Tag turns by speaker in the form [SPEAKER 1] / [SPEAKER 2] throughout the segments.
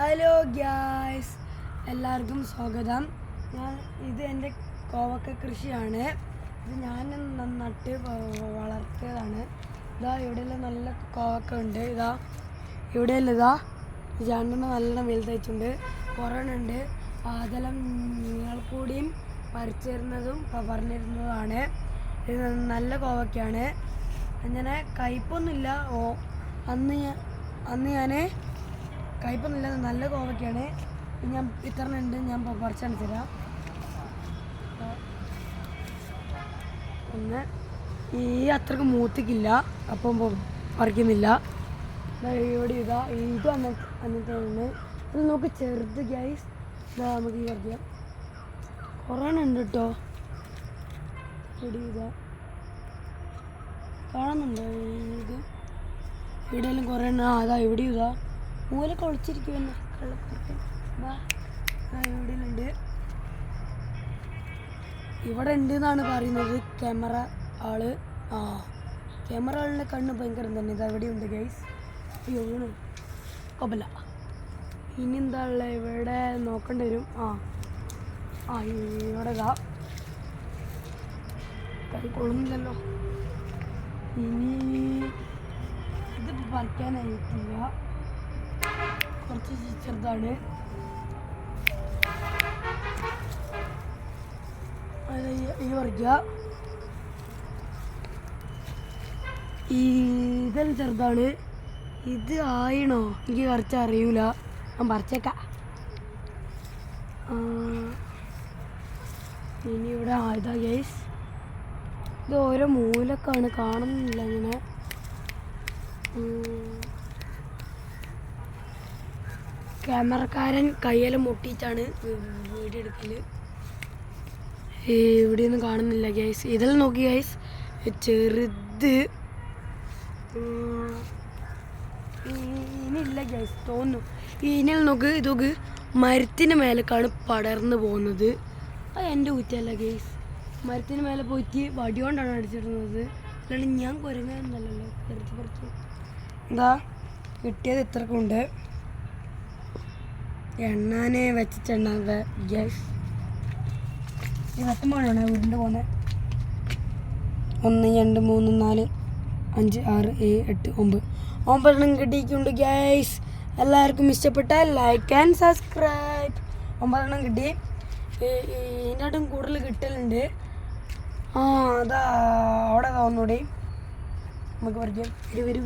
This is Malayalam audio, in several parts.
[SPEAKER 1] ഹലോ ഗ്യാസ്, എല്ലാവർക്കും സ്വാഗതം. ഇത് എൻ്റെ കോവക്ക കൃഷിയാണ്. ഇത് ഞാൻ നട്ട് വളർത്തിയതാണ്. ഇതാ ഇവിടെയെല്ലാം നല്ല കോവക്ക ഉണ്ട്. ഇവിടെയെല്ലാം രണ്ടെണ്ണം നല്ലോണം വലുതായിട്ടുണ്ട്. കുറേണ്ണുണ്ട്. അതെല്ലാം നിങ്ങൾ കൂടിയും പറഞ്ഞിരുന്നതാണ്. ഇത് നല്ല കോവക്കയാണ്. അങ്ങനെ കയ്പൊന്നുമില്ല. അന്ന് ഞാൻ കയ്പൊന്നുമില്ല, നല്ല കോവക്കയാണ്. ഞാൻ ഇത്ര ഉണ്ട്, ഞാൻ പറിച്ചു തരാം. ഒന്ന് ഈ അത്രക്ക് മൂത്തിക്കില്ല, അപ്പം പറിക്കുന്നില്ല. ഇവിടെ ഇത് അന്നത്തെ ഇത് നമുക്ക് ചെറുത് ഗ്യാസ്. നമുക്ക് ഈ പറിക്കാം. കുറേ ഉണ്ട് കേട്ടോ. കാണുന്നുണ്ടോ? ഇത് ഇവിടെയെല്ലാം കുറേ അതാ ഇവിടെ മൂല കൊളിച്ചിരിക്കുമെന്ന് ഇവിടെയുണ്ട്. ഇവിടെ ഉണ്ട് എന്നാണ് പറയുന്നത് ക്യാമറ ആള്. ക്യാമറ ആളിൻ്റെ കണ്ണ് ഭയങ്കരം തന്നെ. ഇത് എവിടെയുണ്ട് ഗൈസ്. വീണ് കുഴപ്പമില്ല. ഇനി എന്താ ഉള്ളത് ഇവിടെ നോക്കേണ്ടി വരും. ഇവിടെ കൈ കൊള്ളുന്നില്ലല്ലോ. ഇനി ഇത് പറിക്കാനായിട്ടില്ല, കുറച്ച് ചെറുതാണ്. ഈ പറിക്കുക. ഇതെല്ലാം ചെറുതാണ്. ഇത് ആയിണോ എനിക്ക് കുറച്ച് അറിയൂല. ഞാൻ പറിച്ചേക്കാം. ഇനി ഇവിടെ ഇതാ ഗൈസ്. ഇത് ഓരോ മൂലക്കാണ്, കാണുന്നില്ല അങ്ങനെ. ക്യാമറക്കാരൻ കയ്യെല്ലാം മുട്ടിയിട്ടാണ് വീഡിയോ എടുക്കല്. ഇവിടെയൊന്നും കാണുന്നില്ല ഗൈസ്. ഇതെല്ലാം നോക്കി ഗൈസ്, ചെറുത്. ഇനിയില്ല ഗൈസ് തോന്നുന്നു. ഇനിയെല്ലാം നോക്ക്, ഇതൊക്കെ മരത്തിന് മേലേക്കാണ് പടർന്നു പോകുന്നത്. അത് എൻ്റെ ഊറ്റല്ല ഗൈസ്. മരത്തിന് മേലെ പോയിട്ട് വടി കൊണ്ടാണ് അടിച്ചിടുന്നത്. അല്ലാണ്ട് ഞാൻ കുരങ്ങന്നല്ലല്ലോ. പറിച്ച് എന്താ കിട്ടിയത് ഇത്രക്കുണ്ട്. എണ്ണാനെ വെച്ചിട്ടുണ്ടാകുക ഗ്യാസ്. ഈ വട്ടമാണ് വീടിൻ്റെ പോകുന്നത്. 1 2 3 4 5 6 7 8 9 കിട്ടിയിട്ടുണ്ട് ഗ്യാസ്. എല്ലാവർക്കും ഇഷ്ടപ്പെട്ടാൽ ലൈക്ക് ആൻഡ് സബ്സ്ക്രൈബ്. 9 കിട്ടി. ഇതിനായിട്ടും കൂടുതൽ കിട്ടലുണ്ട്. അതാ അവിടെ ഒന്നുകൂടി നമുക്ക് പറിക്കാം. വരൂ.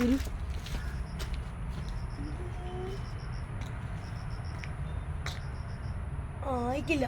[SPEAKER 1] ആയിക്കില്ല.